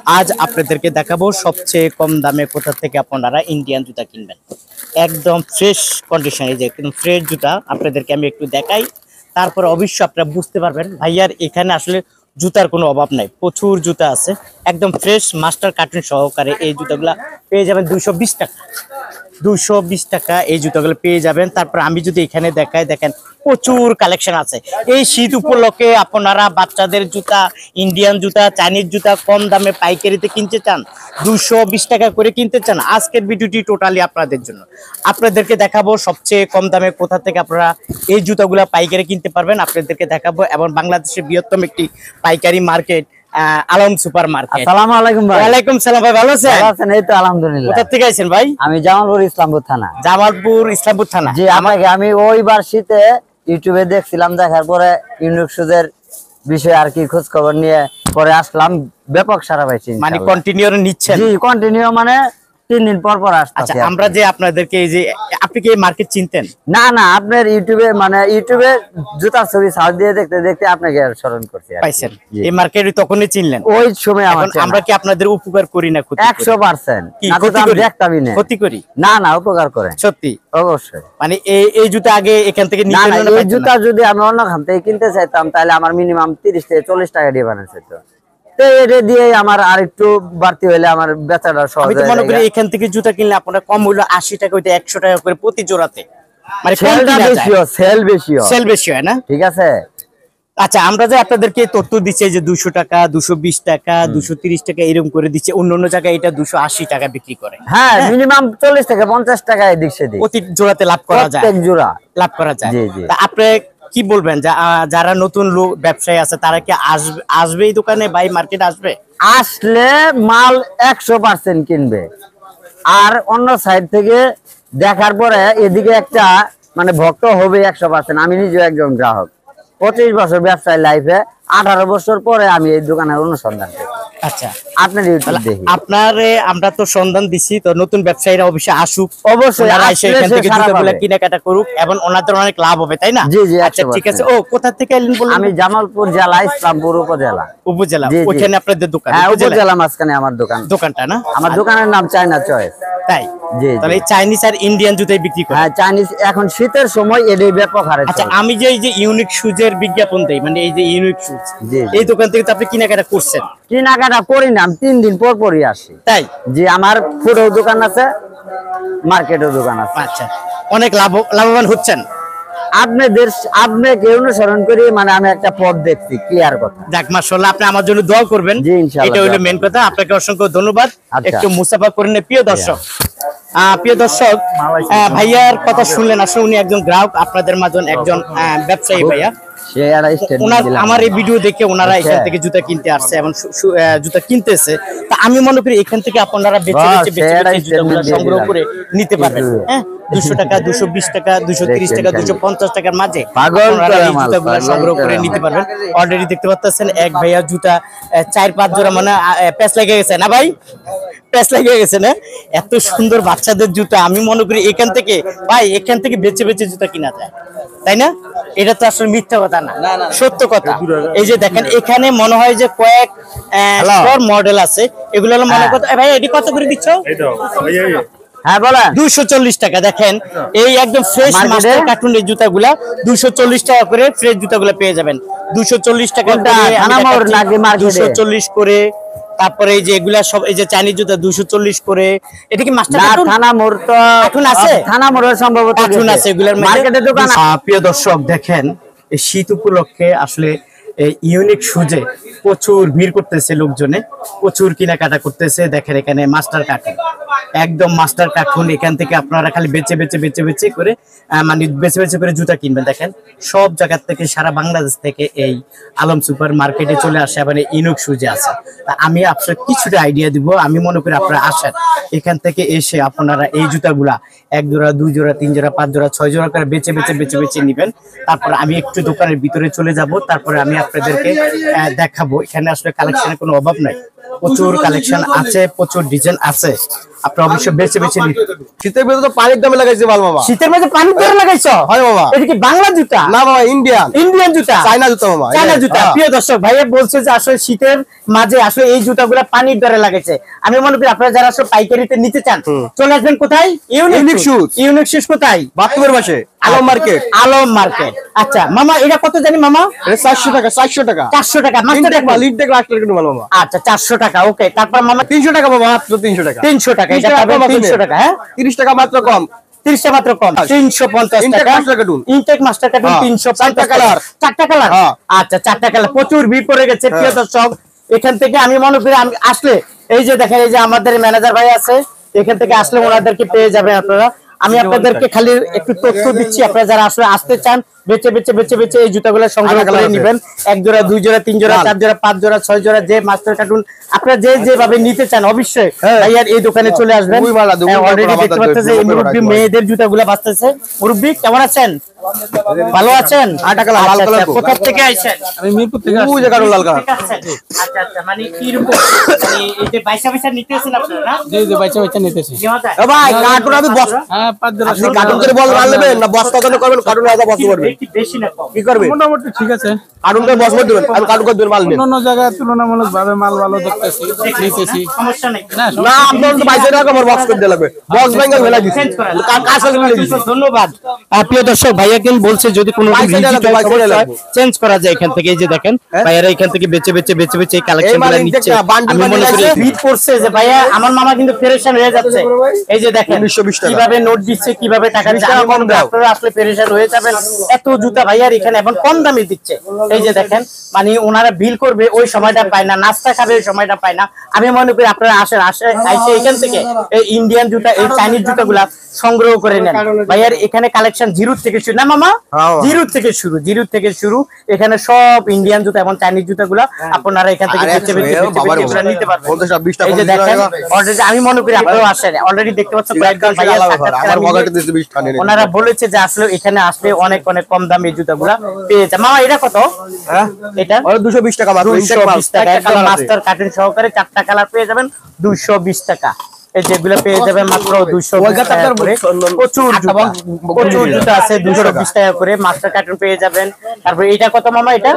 আজ আপনাদেরকে দেখাবো সবচেয়ে কম দামে কোথা থেকে আপনারা ইন্ডিয়ান জুতা কিনবেন। একদম ফ্রেশ কন্ডিশনে, যে একদম ফ্রেশ জুতা আপনাদেরকে আমি একটু দেখাই, তারপর অবশ্যই আপনারা বুঝতে পারবেন ভাইয়ার এখানে আসলে জুতার কোনো অভাব নাই, প্রচুর জুতা আছে একদম ফ্রেশ মাস্টার কার্টুন সহকারে। এই জুতাগুলা পেয়ে যাবেন 220 টাকা, 220 টাকা এই জুতাগুলো পেয়ে যাবেন। তারপর আমি যদি এখানে দেখাই, দেখেন প্রচুর কালেকশন আছে। এই শীত উপলক্ষে আপনারা বাচ্চাদের জুতা, ইন্ডিয়ান জুতা, চাইনিজ জুতা কম দামে পাইকারিতে কিনতে চান, 220 টাকা করে কিনতে চান, আজকের ভিডিওটি টোটালি আপনাদের জন্য। আপনাদেরকে দেখাবো সবচেয়ে কম দামে কোথা থেকে আপনারা এই জুতাগুলা পাইকারি কিনতে পারবেন, আপনাদেরকে দেখাবো। এবং বাংলাদেশের বৃহত্তম একটি পাইকারি মার্কেট আলম সুপার মার্কেট। আসসালামু আলাইকুম ভাই। ওয়ালাইকুম সালাম ভাই, ভালো আছেন? ভালো আছেন? এই তো আলহামদুলিল্লাহ। কোথা থেকে আছেন ভাই? আমি জামালপুর ইসলামপুর থানা। জামালপুর ইসলামপুর থানা। জি, আমি ওইবার শীতে ইউটিউবে দেখছিলাম, দেখার পরে ইউনিক শুজের বিষয়ে আর কি খোঁজ খবর নিয়ে পরে আসলাম। ব্যাপক সারা পাইছি। মানে কন্টিনিউ নিচ্ছেন? জি, কন্টিনিউ মানে 3 দিন পর পর আসছে। আচ্ছা, আমরা যে আপনাদেরকে এই যে, আপনি কি এই মার্কেট চিনতেন? না না, আপনার ইউটিউবে মানে ইউটিউবে জুতার ছবি সার্চ দিয়ে দেখতে দেখতে আপনাকে স্মরণ করছি। পাইছেন এই মার্কেট তখনই চিনলেন? ওই সময় আমরা কি আপনাদের উপকার করি না? 100%। ক্ষতি করি না না, উপকার করে সত্যি, অবশ্যই। মানে এই জুতা আগে এখান থেকে নিতে না, এই জুতা যদি আমি অন্য খান থেকে কিনতে চাইতাম তাহলে আমার মিনিমাম 30 থেকে 40 টাকা দিয়ে বানাইছে। তো এটা দিয়ে আমার আর একটু বাড়তি হলে আমার বেচাটা সহজ হয়। মনে করি এখান থেকে জুতা কিনলে আপনারা কম হইলো 80 টাকা, ওইটা 100 টাকা করে প্রতি জোড়াতে। মানে সেল বেশি হয় না? ঠিক আছে। আচ্ছা, আমরা যে আপনাদেরকে তথ্য দিচ্ছি যে 200 টাকা, 220 টাকা, 230 টাকা এরকম করে দিচ্ছে, অন্য জায়গায় এটা 280 টাকা বিক্রি করে। হ্যাঁ, মিনিমাম 40 থেকে 50 টাকা এদিক সেদিক প্রতি জোড়াতে লাভ করা যায়, প্রত্যেক জোড়া লাভ করা যায়। জি জি। তা আপনি কি বলবেন, যারা নতুন লোক ব্যবসায়ী আছে তারা কি আসবে এই দোকানে বা এই মার্কেটে আসবে? আসলে মাল 100% কিনবে। আর অন্য সাইড থেকে দেখার পরে এদিকে একটা মানে ভক্ত হবে 100%। আমি নিজে একজন গ্রাহক, 25 বছর ব্যবসায় লাইফে, 18 বছর পরে আমি এই দোকানের অনুসন্ধান করি। আচ্ছা, আপনার ইউটিউব দেখি আমরা তো সন্ধান দিছি, তো নতুন ব্যবসায়ীরা অবশ্যই আসুক, অবশ্যই এখান থেকে জুতাগুলো কেনাকাটা করুক এবং ওনাদের অনেক লাভ হবে, তাই না? জি জি। আচ্ছা ঠিক আছে। ও কোথা থেকে এলেন বলুন? আমি জামালপুর জেলা, ইসলামপুর উপজেলা। ওইখানে আপনাদের দোকান? উপজেলা মাঝখানে আমার দোকানটা না? আমার দোকানের নাম চায়না চয়েস। তাই? জি। তাহলে চাইনিজ আর ইন্ডিয়ান জুতাই বিক্রি করেন? হ্যাঁ, চাইনিজ এখন শীতের সময় এটাই ব্যাপক হারে। আচ্ছা, আমি যে এই যে ইউনিক শুজের বিজ্ঞাপন দেই, মানে এই যে ইউনিক শুজ, এই দোকান থেকে তো আপনি কেনাকাটা করছেন? কেনাকাটা করি না, 3 দিন পর পরই আসি। তাই? জি, আমার ফুডও দোকান আছে, মার্কেটও দোকান আছে। আচ্ছা, অনেক লাভবান হচ্ছেন? আপনাকে অনুসরণ করি, মানে আমি একটা পথ দেখছি, ক্লিয়ার কথা। যাক, মাশাআল্লাহ, আপনি আমার জন্য দোয়া করবেন, এটা হলো মেন কথা। আপনাকে অসংখ্য ধন্যবাদ। একটু মুসাফা করে নেন। প্রিয় দর্শক, ভাইয়ার কথা শুনলেন, আসলে উনি একজন গ্রাহক, আপনাদের মাঝে একজন ব্যবসায়ী ভাইয়া। আমার এই ভিডিও দেখে ওনারা এখান থেকে জুতা কিনতে আসছে এবং জুতা কিনতেছে। তা আমি মনে করি এখান থেকে আপনারা বেছে বেছে জুতাগুলো সংগ্রহ করে নিতে পারবেন। হ্যাঁ, 200 টাকা, 220 টাকা, 230 টাকা, 250 টাকার মাঝে জুতাগুলো সংগ্রহ করে নিতে পারবেন। অলরেডি দেখতে পাচ্ছেন এক ভাইয়া জুতা 4-5 জোড়া, মানে প্যাচ লেগে গেছে না ভাই? প্যাচ লেগে গেছে না? এত সুন্দর বাচ্চাদের জুতা, আমি মনে করি এখান থেকে বেছে বেছে জুতা কিনা যায়, তাই না? এটা তো আসলে মিথ্যা কথা না, সত্য কথা। এই যে দেখেন, এখানে মনে হয় যে কয়েক মডেল আছে, এগুলো হলো মনে কথা। ভাই এটি কত করে দিচ্ছ? হ্যাঁ বলেন। 240 টাকা। দেখেন এই একদম ফ্রেশ মাস্টার কার্টুনের জুতাগুলা 240 টাকা করে, ফ্রেশ জুতাগুলা পেয়ে যাবেন 240 টাকা করে, 240 করে। তারপরে এই যে এগুলা সব, এই যে চাইনিজ জুতা 240 করে। এটা কি মাস্টার কার্টুন? থানা মোড় তো কার্টুন আছে, থানা মোড়ে সম্ভবত কার্টুন আছে এগুলার মার্কেটে দোকান। প্রিয় দর্শক, দেখেন এই শীত উপলক্ষে আসলে ইউনিক শুজে প্রচুর ভিড় করতেছে, লোকজনে প্রচুর কেনাকাটা করতেছে। দেখেন এখানে মাস্টার কার্টুন, একদম মাস্টার কার্টুন। এখান থেকে আপনারা খালি বেছে বেছে করে, মানে বেছে বেছে করে জুতা কিনবেন। দেখেন সব জায়গা থেকে, সারা বাংলাদেশ থেকে এই আলম সুপার মার্কেটে চলে আসে, মানে ইউনিক শুজে আছে। তা আমি আপনার কিছুটা আইডিয়া দিব। আমি মনে করি আপনারা আসেন, এখান থেকে এসে আপনারা এই জুতাগুলা 1 জোড়া, 2 জোড়া, 3 জোড়া, 5 জোড়া, 6 জোড়া করে বেছে বেছে নিবেন। তারপর আমি একটু দোকানের ভিতরে চলে যাব, তারপরে আমি আপনাদেরকে দেখাবো। এখানে আসলে কালেকশনের কোনো অভাব নাই। প্রচুর কালেকশন আছে, প্রচুর ডিজাইন আছে, আপনি অবশ্যই বেছে বেছে নিন। শীতের ভিতরে তো পানির দামে লাগাইছে মাল মামা। শীতের মধ্যে পানি ধরে লাগাইছো? হয় মামা। এটা কি বাংলা জুতা? না মামা, ইন্ডিয়ান ইন্ডিয়ান জুতা, চায়না জুতা মামা, চায়না জুতা। প্রিয় দর্শক, ভাইয়া বলছে যে আসলে শীতের মাঝে আসলে এই জুতাগুলো পানির দরে লাগাইছে। আমি মনে করি আপনারা যারা আসলে পাইকারিতে নিতে চান চলে আসবেন কোথায়? Unique shoes. ইউনিক শুজ কোথায়? বাথরুমের পাশে আলম মার্কেট। আলম মার্কেট। আচ্ছা মামা, এটা কত জানি মামা? এটা 400 টাকা, 400 টাকা, 400 টাকা মাত্র। ইনটেক মাল, ইনটেক লাস্টের কিন্তু মাল মামা। আচ্ছা 400 টাকা, ওকে। তারপর মামা 300 টাকা মামা, মাত্র 300 টাকা। 300 টাকা, এটা পাবেন 300 টাকা। হ্যাঁ 30 টাকা মাত্র কম, 30 টাকা মাত্র কম, 350 ইনটেক টাকা। Master cartoon. ইনটেক মাস্টার কার্টুন 350 চারটা কালার। 4টা কালার। হ্যাঁ। আচ্ছা 4টা কালার, প্রচুর ভিড় পড়ে গেছে প্রিয় দর্শক। এখান থেকে আমি মনে করি আমি আসলে এই যে দেখেন, এই যে আমাদের ম্যানেজার ভাই আছে, এখান থেকে আসলে ওনাদেরকে পেয়ে যাবেন আপনারা। আমি আপনাদেরকে খালি একটু তথ্য দিচ্ছি, আপনারা যারা আসলে আসতে চান বেচে বেচে বেচে বেচে এই জুতাগুলো সংগ্রহ করে নেবেন। 1 জোড়া, 2 জোড়া, 3 জোড়া, 4 জোড়া, 5 জোড়া, 6 জোড়া, যে মাস্টার কার্টুন আপনারা যে যেভাবে নিতে চান অবশ্যই ভাইয়ার এই দোকানে চলে আসবেন। অলরেডি দেখতে পাচ্ছেন এই মুরব্বি মেয়েদের জুতাগুলো বাঁচতেছে। মুরব্বি কেমন আছেন? ভালো আছেন? কোথা থেকে আইছেন? আমি মিরপুর থেকে আসছি। ওই যে কারণ লাল কালার। আচ্ছা আচ্ছা, মানে কি রকম, মানে এই যে বাইসা বাইসা নিতেছেন আপনারা না? জি জি, বাইচা বাইচা নিতেছি। নেওয়া যায়? এ ভাই, কার্টুন আমি বস, হ্যাঁ 5 জোড়া আপনি কার্টুন করে বল মাল নেবেন না বস্তা দানে করবেন? কার্টুন আলাদা বস্তা করবেন, একটু বেশি না কম? কি করবেন? মোটামুটি ঠিক আছে। কার্টুন করে বস করে দিবেন, আমি কার্টুন করে দিবেন মাল নেন। অন্য জায়গায় তুলনামূলক ভাবে মাল ভালো দেখতেছি, নিতেছি। সমস্যা নেই। না না আপনার তো 22 টাকা আমার বক্স করে দিতে লাগবে, বক্স বেঙ্গল ফেলা দিছি, কাঁচা ফেলে দিছি। ধন্যবাদ। প্রিয় দর্শক, ভাইয়া কিন্তু বলছে যদি কোনো চেঞ্জ করা যায় এখান থেকে। এই যে দেখেন ভাইয়ারা এখান থেকে বেচে বেচে বেচে বেচে এই কালেকশনগুলো নিচ্ছে। আমি মনে করি ভিড় পড়ছে যে ভাইয়া আমার মামা কিন্তু পেরেশান হয়ে যাচ্ছে। এই যে দেখেন 1920 টাকা। কিভাবে নোট দিচ্ছে, কিভাবে টাকা দিচ্ছে। আমি মনে করি আপনারা আসলে পেরেশান হয়ে যাবেন, এত জুতা ভাইয়ার এখানে এখন কম দামে দিচ্ছে। এই যে দেখেন, মানে ওনারা বিল করবে ওই সময়টা পায় না, নাস্তা খাবে ওই সময়টা পায় না। আমি মনে করি আপনারা আসেন, আসে এখান থেকে এই ইন্ডিয়ান জুতা, এই চাইনিজ জুতাগুলা সংগ্রহ করে নেন। ভাইয়ার এখানে কালেকশন জিরো থেকে শুরু না মামা? জিরো থেকে শুরু। এখানে সব ইন্ডিয়ান জুতা এবং চাইনিজ জুতাগুলা আপনারা এখান থেকে বেছে বেছে নিতে পারবেন। এই যে দেখেন অলরেডি আমি মনে করি আপনারাও আসেন, অলরেডি দেখতে পাচ্ছেন কয়েকজন ভাইয়া ওনারা বলেছে যে আসলে এখানে আসলে অনেক অনেক কম দামে এই জুতাগুলা পেয়ে যায়। মামা এটা কত? এটা 220 টাকা মাত্র, ইনটেক মাল, 220 টাকা, একদম মাস্টার কার্টুন সহকারে 4টা কালার পেয়ে যাবেন 220 টাকা। এই যেগুলো পেয়ে যাবেন মাত্র 220 টাকা করে। প্রচুর জুতা আছে 220 টাকা করে, মাস্টার কার্টুন পেয়ে যাবেন। তারপর এটা কত মামা? এটা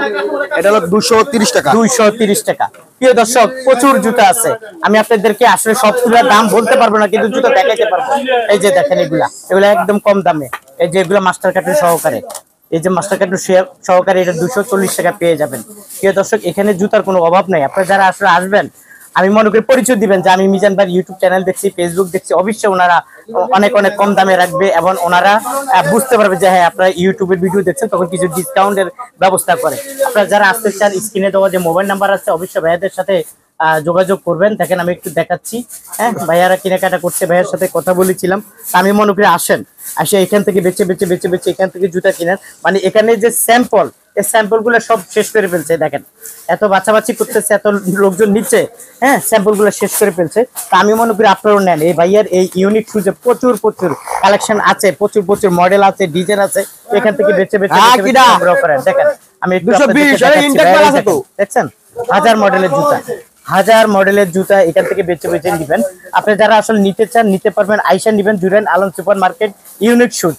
হলো 230 টাকা। 230 টাকা। প্রিয় দর্শক, প্রচুর জুতা আছে, আমি আপনাদেরকে আসলে সবগুলোর দাম বলতে পারবো না, কিন্তু জুতা দেখাইতে পারবো। এই যে দেখেন এগুলা একদম কম দামে। এই যে এগুলা মাস্টার কার্টুন সহকারে, এই যে মাস্টার কার্টুন সহকারে এটা 240 টাকা পেয়ে যাবেন। প্রিয় দর্শক, এখানে জুতার কোনো অভাব নাই। আপনারা যারা আসলে আসবেন আমি মনে করি পরিচয় দিবেন যে আমি মিজান ভাই ইউটিউব চ্যানেল দেখছি, ফেসবুক দেখছি, অবশ্যই ওনারা অনেক অনেক কম দামে রাখবে এবং ওনারা বুঝতে পারবে যে হ্যাঁ আপনারা ইউটিউবের ভিডিও দেখছেন, তখন কিছু ডিসকাউন্টের ব্যবস্থা করে। আপনারা যারা আসতে চান স্ক্রিনে দেওয়া যে মোবাইল নাম্বার আছে অবশ্যই ভাইয়াদের সাথে যোগাযোগ করবেন। দেখেন আমি একটু দেখাচ্ছি, হ্যাঁ ভাইয়ারা কেনাকাটা করছে, ভাইয়ার সাথে কথা বলেছিলাম। আমি মনে করি আসেন, আসে এখান থেকে বেছে বেছে বেছে বেছে এখান থেকে জুতা কিনেন। মানে এখানে যে স্যাম্পল, এই স্যাম্পল গুলো সব শেষ করে ফেলছে। দেখেন এত বাছাবাছি করতেছে, এত লোকজন নিচ্ছে, হ্যাঁ স্যাম্পল গুলো শেষ করে ফেলছে। তা আমি মনে করি আপনারাও নেন। এই ভাইয়ার এই ইউনিক শুজে প্রচুর কালেকশন আছে, প্রচুর মডেল আছে, ডিজাইন আছে। এখান থেকে বেছে বেছে সংগ্রহ করেন। দেখেন আমি একটু দেখছেন হাজার মডেলের জুতা এখান থেকে বেছে বেছে নিবেন। আপনি যারা আসলে নিতে চান নিতে পারবেন, আইসা নিবেন। জুড়েন Alam super market, unique shoes.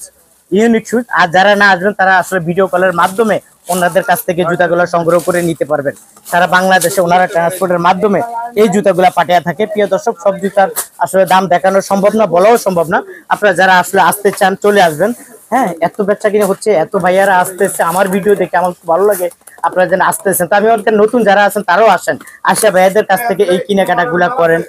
আর যারা না আসবেন তারা আসলে ভিডিও কলের মাধ্যমে ওনাদের কাছ থেকে জুতাগুলো সংগ্রহ করে নিতে পারবেন। সারা বাংলাদেশে ওনারা ট্রান্সপোর্টের মাধ্যমে এই জুতাগুলা পাঠিয়ে থাকে। প্রিয় দর্শক, সব জুতার আসলে দাম দেখানো সম্ভব না, বলাও সম্ভব না। আপনারা যারা আসলে আসতে চান চলে আসবেন। হ্যাঁ এত বেচা কিনে হচ্ছে, এত ভাইয়ারা আসতেছে, আমার ভিডিও দেখে আমার খুব ভালো লাগে আপনারা যেন আসতেছেন। তো আমি নতুন যারা আছেন তারাও আসেন, আসে ভাইয়াদের কাছ থেকে এই কেনাকাটা গুলা করেন।